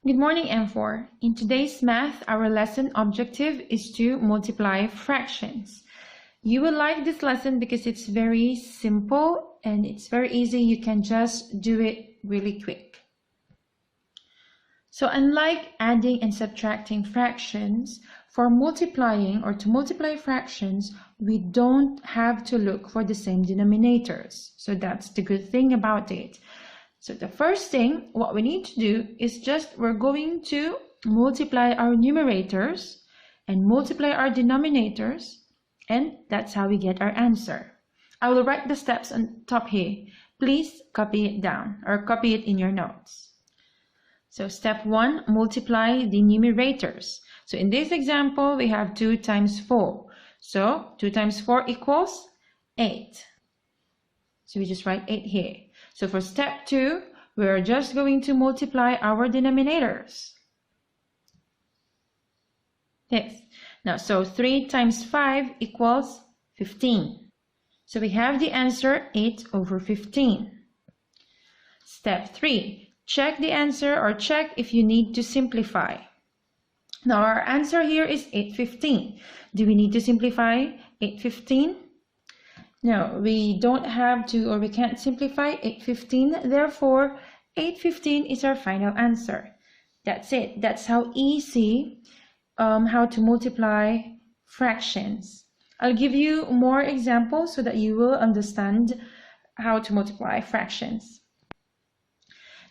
Good morning, M4. In today's math, our lesson objective is to multiply fractions. You will like this lesson because it's very simple and it's very easy. You can just do it really quick. So unlike adding and subtracting fractions, for multiplying or to multiply fractions, we don't have to look for the same denominators. So that's the good thing about it. So the first thing, what we need to do is we're going to multiply our numerators and multiply our denominators, and that's how we get our answer. I will write the steps on top here. Please copy it down or copy it in your notes. So step 1, multiply the numerators. So in this example, we have 2 times 4. So 2 times 4 equals 8. So we just write 8 here. So for step 2, we are just going to multiply our denominators. Yes. Now, so 3 times 5 equals 15. So we have the answer 8 over 15. Step 3, check the answer or check if you need to simplify. Now our answer here is 815. Do we need to simplify 815? No, we don't have to, or we can't simplify 815. Therefore, 815 is our final answer. That's it. That's how easy how to multiply fractions. I'll give you more examples so that you will understand how to multiply fractions.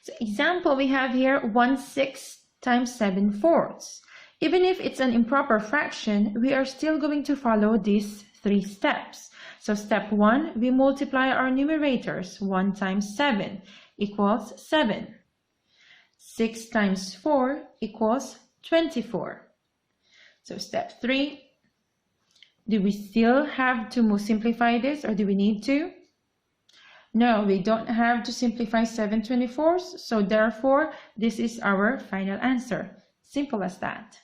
So example we have here 1/6 times 7/4. Even if it's an improper fraction, we are still going to follow these 3 steps. So step 1, we multiply our numerators. 1 times 7 equals 7. 6 times 4 equals 24. So step 3, do we still have to simplify this or do we need to? No, we don't have to simplify 7/24. So therefore, this is our final answer. Simple as that.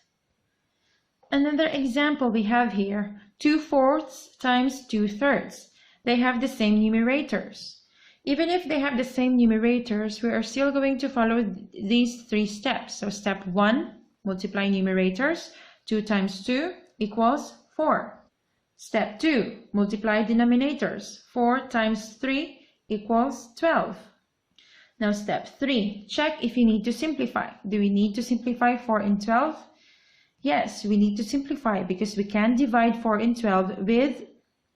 Another example we have here, 2/4 times 2/3. They have the same numerators. Even if they have the same numerators, we are still going to follow these 3 steps. So step 1, multiply numerators. 2 times 2 equals 4. Step 2, multiply denominators. 4 times 3 equals 12. Now step 3, check if you need to simplify. Do we need to simplify 4 and 12? Yes, we need to simplify because we can divide 4 and 12 with,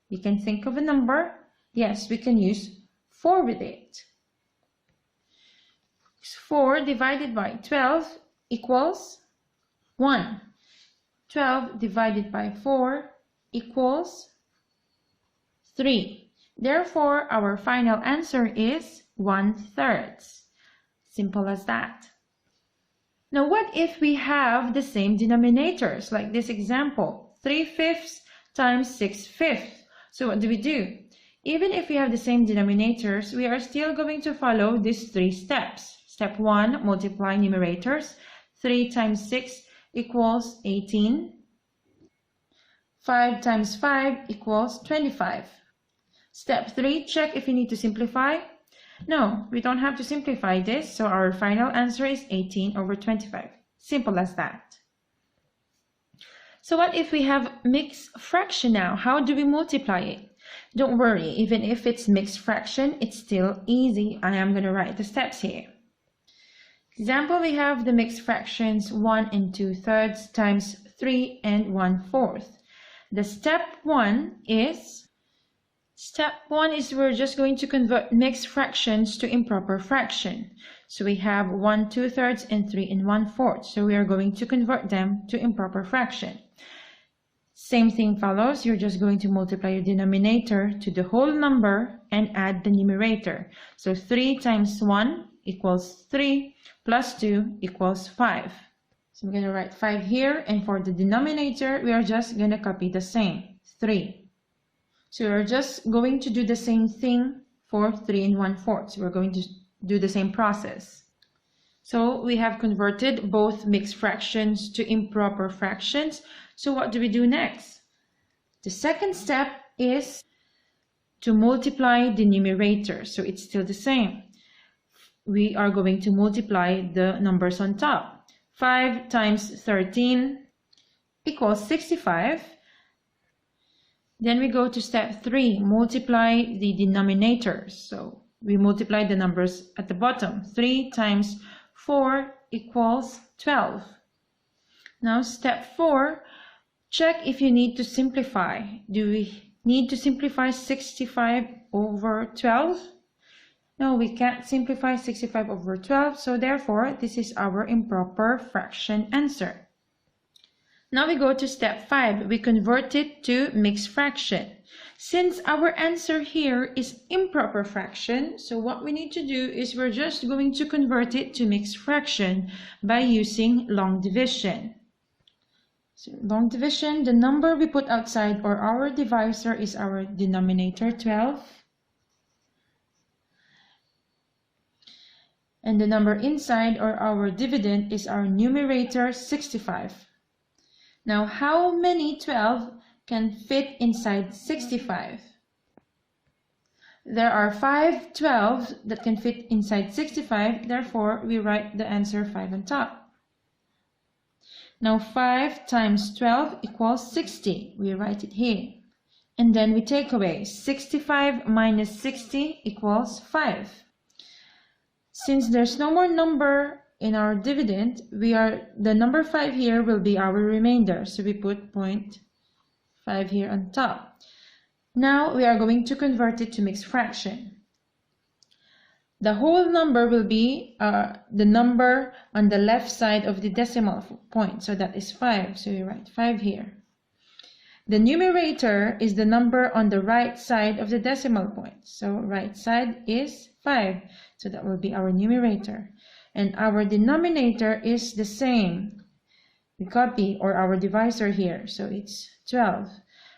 you can think of a number. Yes, we can use 4 with it. 4 divided by 12 equals 1. 12 divided by 4 equals 3. Therefore, our final answer is 1/3. Simple as that. Now, what if we have the same denominators, like this example, 3/5 times 6/5? So what do we do? Even if we have the same denominators, we are still going to follow these 3 steps. Step 1, multiply numerators. 3 times 6 equals 18. 5 times 5 equals 25. Step 3, check if you need to simplify. No, we don't have to simplify this, so our final answer is 18 over 25. Simple as that. So what if we have mixed fraction now? How do we multiply it? Don't worry, even if it's mixed fraction, it's still easy. I am going to write the steps here. Example, we have the mixed fractions 1 and 2/3 times 3 and 1/4. The step 1 is we're just going to convert mixed fractions to improper fraction. So we have 1 2/3 and 3 and 1/4. So we are going to convert them to improper fraction. Same thing follows. You're just going to multiply your denominator to the whole number and add the numerator. So 3 times 1 equals 3 plus 2 equals 5. So I'm going to write 5 here, and for the denominator, we are just going to copy the same, 3. So we're just going to do the same thing for 3 and 1/4. So we're going to do the same process. So we have converted both mixed fractions to improper fractions. So what do we do next? The second step is to multiply the numerator. So it's still the same. we are going to multiply the numbers on top. 5 times 13 equals 65. Then we go to step 3, multiply the denominators. So we multiply the numbers at the bottom. 3 times 4 equals 12. Now step 4, check if you need to simplify. Do we need to simplify 65 over 12? No, we can't simplify 65 over 12, so therefore this is our improper fraction answer. Now we go to step 5. We convert it to mixed fraction. Since our answer here is improper fraction, so what we need to do is we're just going to convert it to mixed fraction by using long division. So long division, the number we put outside or our divisor is our denominator 12. And the number inside or our dividend is our numerator 65. Now, how many 12 can fit inside 65? There are 5 12s that can fit inside 65, therefore we write the answer 5 on top. Now 5 times 12 equals 60, we write it here. And then we take away 65 minus 60 equals 5. Since there's no more number in our dividend, the number 5 here will be our remainder, so we put 0.5 here on top. Now we are going to convert it to mixed fraction. The whole number will be the number on the left side of the decimal point, so that is 5, so we write 5 here. The numerator is the number on the right side of the decimal point, so right side is 5, so that will be our numerator. And our denominator is the same. We copy or our divisor here, so it's 12.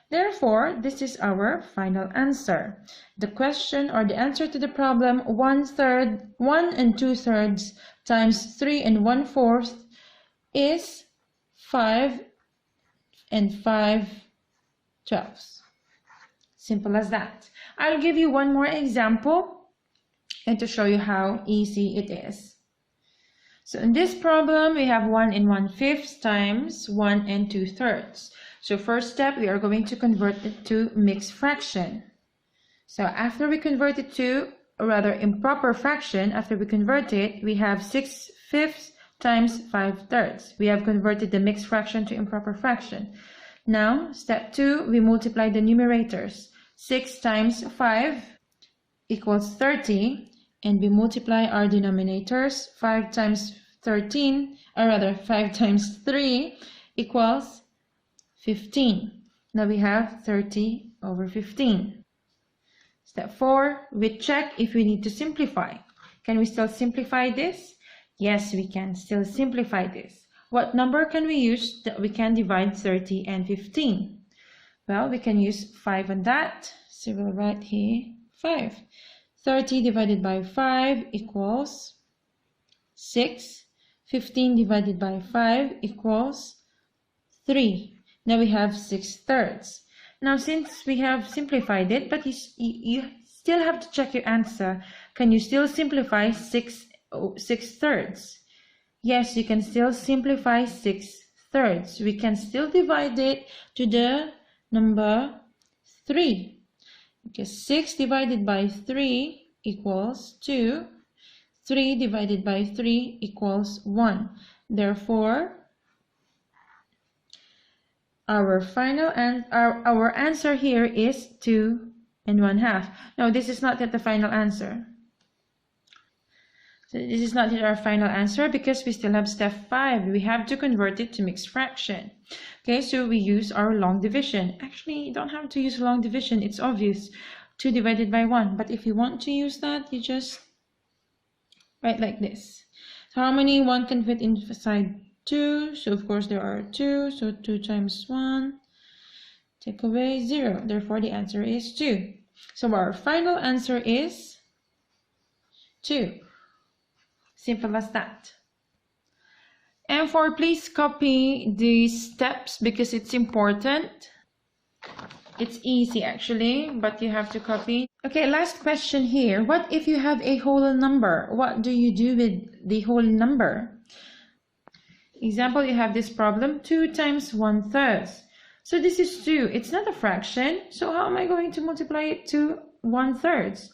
Therefore, this is our final answer. The question or the answer to the problem, 1/3, 1 2/3 times 3 1/4 is 5 5/12. Simple as that. I'll give you one more example and to show you how easy it is. So in this problem, we have 1 1/5 times 1 2/3. So first step, we are going to convert it to mixed fraction. So after we convert it to, or rather improper fraction, after we convert it, we have 6/5 times 5/3. We have converted the mixed fraction to improper fraction. Now, step 2, we multiply the numerators. 6 times 5 equals 30. And we multiply our denominators. 5 times 13, or rather 5 times 3 equals 15. Now we have 30 over 15. Step 4, we check if we need to simplify. Can we still simplify this? Yes, we can still simplify this. What number can we use that we can divide 30 and 15? Well, we can use 5 on that. So we'll write here 5. 30 divided by 5 equals 6. 15 divided by 5 equals 3. Now we have 6/3. Now since we have simplified it, but you still have to check your answer. Can you still simplify 6/3? Yes, you can still simplify 6/3. We can still divide it to the number 3. Because 6 divided by 3 equals 2. 3 divided by 3 equals 1. Therefore, our answer here is 2 1/2. No, this is not yet the final answer. So this is not yet our final answer because we still have step 5. We have to convert it to mixed fraction. Okay, so we use our long division. Actually, you don't have to use long division. It's obvious. 2 divided by 1. But if you want to use that, you just write like this. So how many 1 can fit inside 2? So of course there are 2. So 2 times 1. Take away 0. Therefore the answer is 2. So our final answer is 2. Simple as that. And please copy these steps because it's important. It's easy actually, but you have to copy. Okay, last question here. What if you have a whole number? What do you do with the whole number? Example, you have this problem, 2 times 1/3. So this is 2. It's not a fraction. So how am I going to multiply it to 1/3?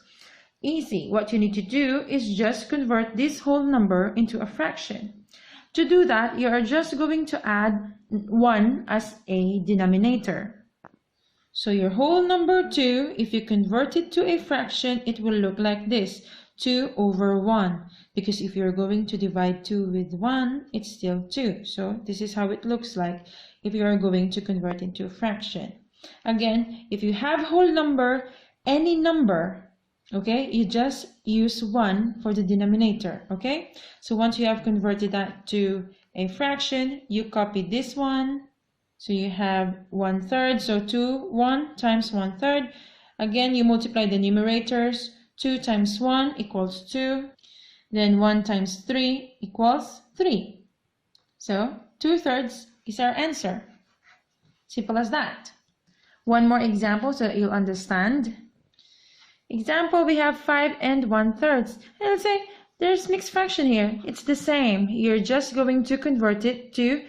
Easy. What you need to do is just convert this whole number into a fraction. To do that, you are just going to add 1 as a denominator. So your whole number 2, if you convert it to a fraction, it will look like this, 2 over 1. Because if you're going to divide 2 with 1, it's still 2. So this is how it looks like if you are going to convert into a fraction. Again, if you have whole number, any number, okay, you just use 1 for the denominator, okay? So once you have converted that to a fraction, you copy this one. So you have 1/3, so 1 times 1/3. Again, you multiply the numerators. 2 times 1 equals 2. Then 1 times 3 equals 3. So 2/3 is our answer. Simple as that. One more example so that you'll understand. Example, we have 5 and 1/3. And let's say there's mixed fraction here. It's the same. You're just going to convert it to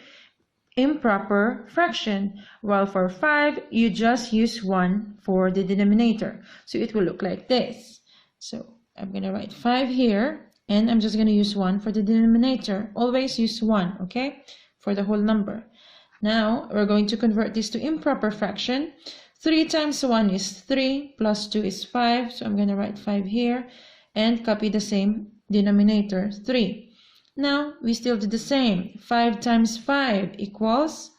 improper fraction. While for 5, you just use 1 for the denominator. So it will look like this. So I'm going to write 5 here, and I'm just going to use 1 for the denominator. Always use 1, okay, for the whole number. Now we're going to convert this to improper fraction. 3 times 1 is 3, plus 2 is 5. So I'm going to write 5 here and copy the same denominator, 3. Now, we still do the same. 5 times 5 equals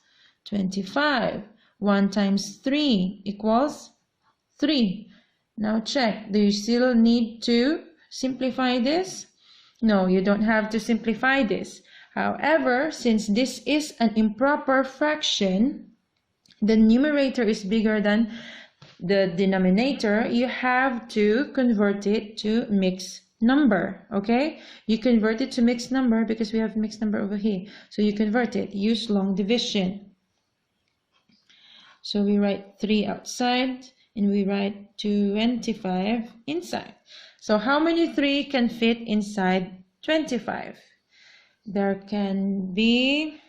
25. 1 times 3 equals 3. Now check. Do you still need to simplify this? No, you don't have to simplify this. However, since this is an improper fraction, the numerator is bigger than the denominator, you have to convert it to mixed number, okay? You convert it to mixed number because we have mixed number over here. So you convert it, use long division. So we write 3 outside and we write 25 inside. So how many 3 can fit inside 25? There can be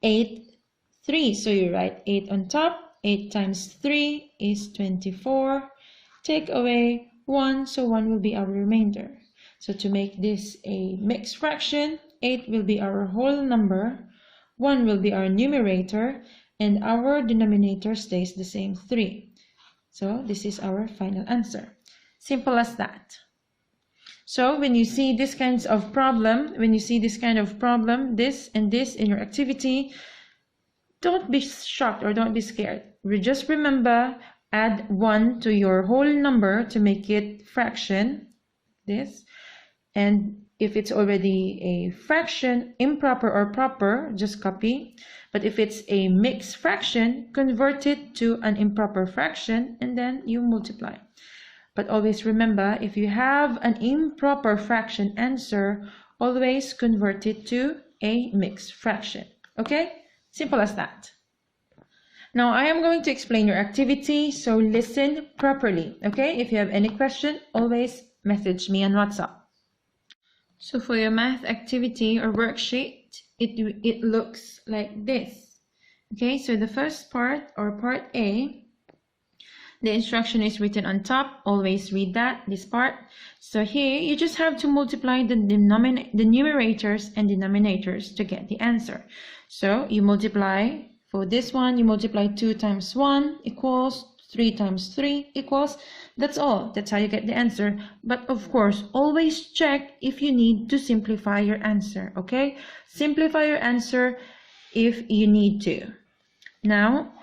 8 3. So you write 8 on top. 8 times 3 is 24. Take away 1, so 1 will be our remainder. So to make this a mixed fraction, 8 will be our whole number, 1 will be our numerator, and our denominator stays the same, 3. So this is our final answer. Simple as that. So when you see this kind of problem, this and this in your activity, don't be shocked or don't be scared. Just remember, add 1 to your whole number to make it fraction, this. And if it's already a fraction, improper or proper, just copy. But if it's a mixed fraction, convert it to an improper fraction and then you multiply. But always remember, if you have an improper fraction answer, always convert it to a mixed fraction. Okay? Simple as that. Now I am going to explain your activity, so listen properly, okay? If you have any question, always message me on WhatsApp. So for your math activity or worksheet, it looks like this. Okay, so the first part or part A, the instruction is written on top. Always read that, this part. So here you just have to multiply the numerators and denominators to get the answer. So you multiply, for this one, you multiply 2 times 1 equals 3 times 3 equals, that's all. That's how you get the answer. But of course, always check if you need to simplify your answer, okay? Simplify your answer if you need to. Now,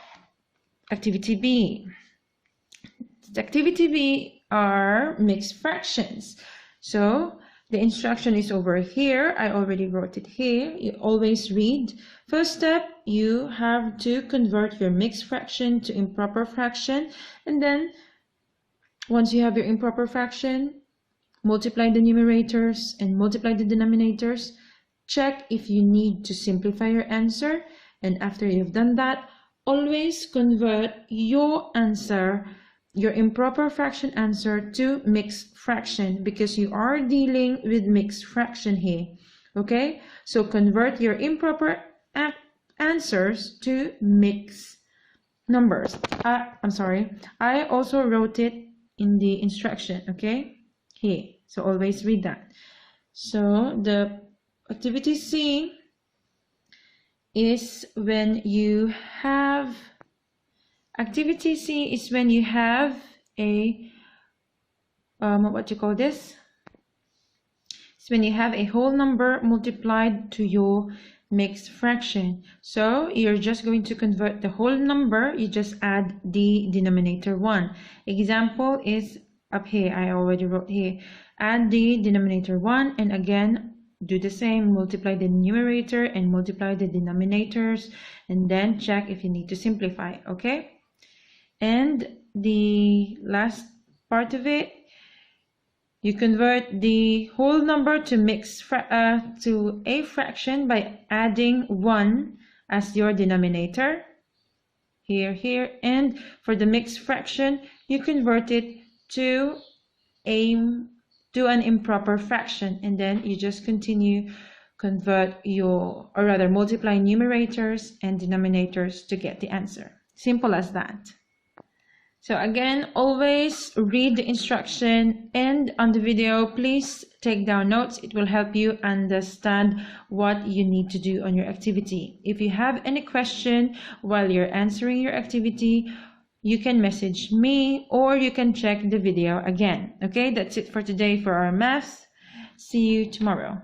activity B. Activity B are mixed fractions. So the instruction is over here. I already wrote it here. You always read. First step, you have to convert your mixed fraction to improper fraction. And then once you have your improper fraction, multiply the numerators and multiply the denominators. Check if you need to simplify your answer. And after you've done that, always convert your answer your improper fraction answer to mixed fraction, because you are dealing with mixed fraction here. Okay, so convert your improper answers to mixed numbers. I'm sorry, I also wrote it in the instruction, okay, here, so always read that. So the activity C is when you have a what you call this? It's when you have a whole number multiplied to your mixed fraction. So you're just going to convert the whole number, you just add the denominator 1. Example is up here, I already wrote here. Add the denominator 1 and again do the same, multiply the numerator and multiply the denominators, and then check if you need to simplify. Okay, and the last part of it, you convert the whole number to to a fraction by adding 1 as your denominator here, and for the mixed fraction you convert it to an improper fraction, and then you just continue multiply numerators and denominators to get the answer. Simple as that. So again, always read the instruction, and on the video please take down notes. It will help you understand what you need to do on your activity. If you have any question while you're answering your activity, you can message me or you can check the video again. Okay, that's it for today for our maths. See you tomorrow.